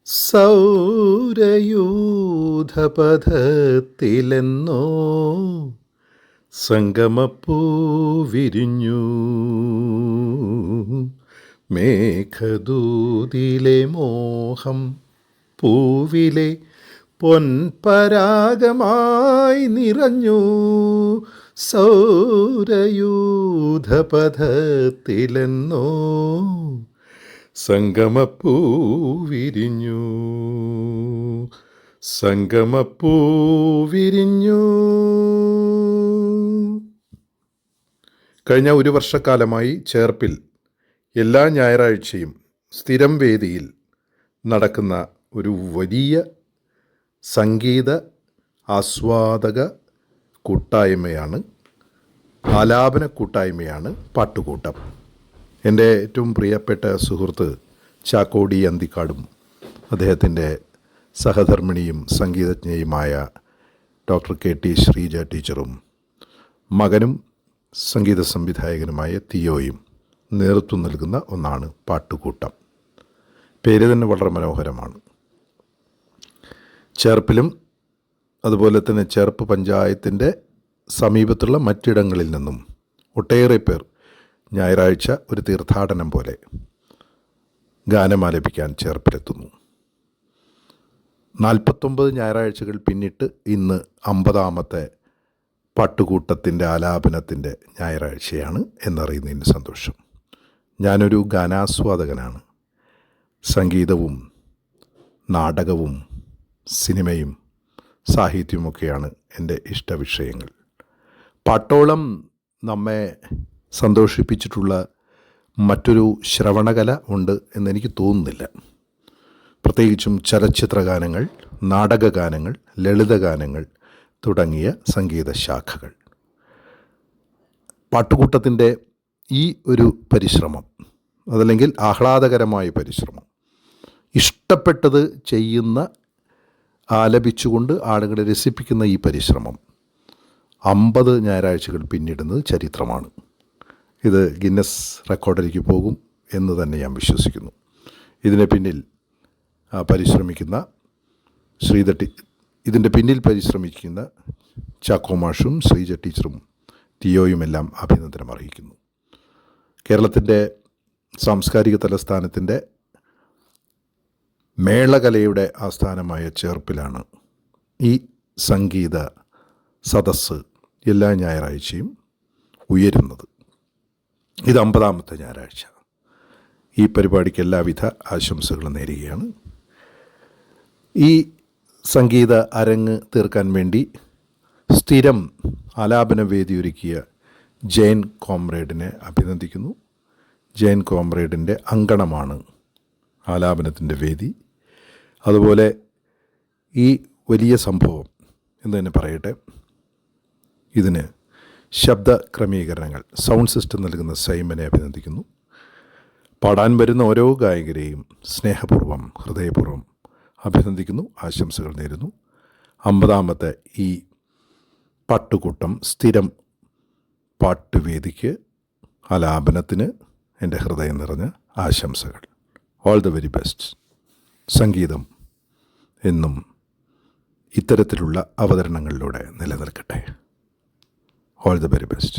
സൗരയൂഥപഥത്തിലെന്നോ സംഗമപ്പൂ വിരിഞ്ഞു. മേഘദൂതിലെ മോഹം പൂവിലെ പൊൻപരാഗമായി നിറഞ്ഞു. സൗരയൂഥപഥത്തിലെന്നോ സംഗമപ്പൂ വിരിഞ്ഞു. സംഗമപ്പൂ വിരിഞ്ഞു. കഴിഞ്ഞ ഒരു വർഷക്കാലമായി ചേർപ്പിൽ എല്ലാ ഞായറാഴ്ചയും സ്ഥിരം വേദിയിൽ നടക്കുന്ന ഒരു വലിയ സംഗീത ആസ്വാദക കൂട്ടായ്മയാണ്, ആലാപന കൂട്ടായ്മയാണ് പാട്ടുകൂട്ടം. എൻ്റെ ഏറ്റവും പ്രിയപ്പെട്ട സുഹൃത്ത് ചാക്കോടി അന്തിക്കാടും അദ്ദേഹത്തിൻ്റെ സഹധർമ്മിണിയും സംഗീതജ്ഞയുമായ ഡോക്ടർ KT ശ്രീജ ടീച്ചറും മകനും സംഗീത സംവിധായകനുമായ തിയോയും നേതൃത്വം നൽകുന്ന ഒന്നാണ് പാട്ടുകൂട്ടം. പേര് തന്നെ വളരെ മനോഹരമാണ്. ചേർപ്പിലും അതുപോലെ തന്നെ ചേർപ്പ് പഞ്ചായത്തിൻ്റെ സമീപത്തുള്ള മറ്റിടങ്ങളിൽ നിന്നും ഒട്ടേറെ പേർ ഞായറാഴ്ച ഒരു തീർത്ഥാടനം പോലെ ഗാനമാലപിക്കാൻ ചേർപ്പിലെത്തുന്നു. 49 ഞായറാഴ്ചകൾ പിന്നിട്ട് ഇന്ന് 50ാമത്തെ പാട്ടുകൂട്ടത്തിൻ്റെ ആലാപനത്തിൻ്റെ ഞായറാഴ്ചയാണ് എന്നറിയുന്നതിന് സന്തോഷം. ഞാനൊരു ഗാനാസ്വാദകനാണ്. സംഗീതവും നാടകവും സിനിമയും സാഹിത്യവുമൊക്കെയാണ് എൻ്റെ ഇഷ്ടവിഷയങ്ങൾ. പാട്ടോളം നമ്മെ സന്തോഷിപ്പിച്ചിട്ടുള്ള മറ്റൊരു ശ്രവണകല ഉണ്ട് എന്നെനിക്ക് തോന്നുന്നില്ല. പ്രത്യേകിച്ചും ചലച്ചിത്രഗാനങ്ങൾ, നാടകഗാനങ്ങൾ, ലളിതഗാനങ്ങൾ തുടങ്ങിയ സംഗീത ശാഖകൾ. പാട്ടുകൂട്ടത്തിൻ്റെ ഈ ഒരു പരിശ്രമം, അതല്ലെങ്കിൽ ആഹ്ലാദകരമായ പരിശ്രമം, ഇഷ്ടപ്പെട്ടത് ചെയ്യുന്ന, ആലപിച്ചുകൊണ്ട് ആളുകളെ രസിപ്പിക്കുന്ന ഈ പരിശ്രമം 50 ഞായറാഴ്ചകൾ പിന്നിടുന്നത് ചരിത്രമാണ്. ഇത് ഗിന്നസ് റെക്കോർഡിലേക്ക് പോകും എന്ന് തന്നെ ഞാൻ വിശ്വസിക്കുന്നു. ഇതിന് പിന്നിൽ പരിശ്രമിക്കുന്ന ഇതിൻ്റെ പിന്നിൽ പരിശ്രമിക്കുന്ന ചാക്കോ മാഷും ശ്രീജ ടീച്ചറും തിയോയുമെല്ലാം അഭിനന്ദനം അറിയിക്കുന്നു. കേരളത്തിൻ്റെ സാംസ്കാരിക തലസ്ഥാനത്തിൻ്റെ മേളകലയുടെ ആസ്ഥാനമായ ചേർപ്പിലാണ് ഈ സംഗീത സദസ്സ് എല്ലാ ഞായറാഴ്ചയും ഉയരുന്നത്. ഇത് 50ാമത്തെ ഞായറാഴ്ച. ഈ പരിപാടിക്ക് എല്ലാവിധ ആശംസകളും നേരുകയാണ്. ഈ സംഗീത അരങ്ങ് തീർക്കാൻ വേണ്ടി സ്ഥിരം ആലാപന വേദി ഒരുക്കിയ ജയൻ കോമ്രേഡിനെ അഭിനന്ദിക്കുന്നു. ജയൻ കോമ്രേഡിൻ്റെ അങ്കണമാണ് ആലാപനത്തിൻ്റെ വേദി. അതുപോലെ ഈ വലിയ സംഭവം എന്ന് തന്നെ പറയട്ടെ, ഇതിന് ശബ്ദ ക്രമീകരണങ്ങൾ, സൗണ്ട് സിസ്റ്റം നൽകുന്ന സൈമനെ അഭിനന്ദിക്കുന്നു. പാടാൻ വരുന്ന ഓരോ ഗായകരെയും സ്നേഹപൂർവ്വം, ഹൃദയപൂർവ്വം അഭിനന്ദിക്കുന്നു, ആശംസകൾ നേരുന്നു. 50ാമത്തെ ഈ പാട്ടുകൂട്ടം സ്ഥിരം പാട്ടുവേദിക്ക്, ആലാപനത്തിന് എൻ്റെ ഹൃദയം നിറഞ്ഞ ആശംസകൾ. All the very best. സംഗീതം എന്നും ഇത്തരത്തിലുള്ള അവതരണങ്ങളിലൂടെ നിലനിൽക്കട്ടെ. All the very best.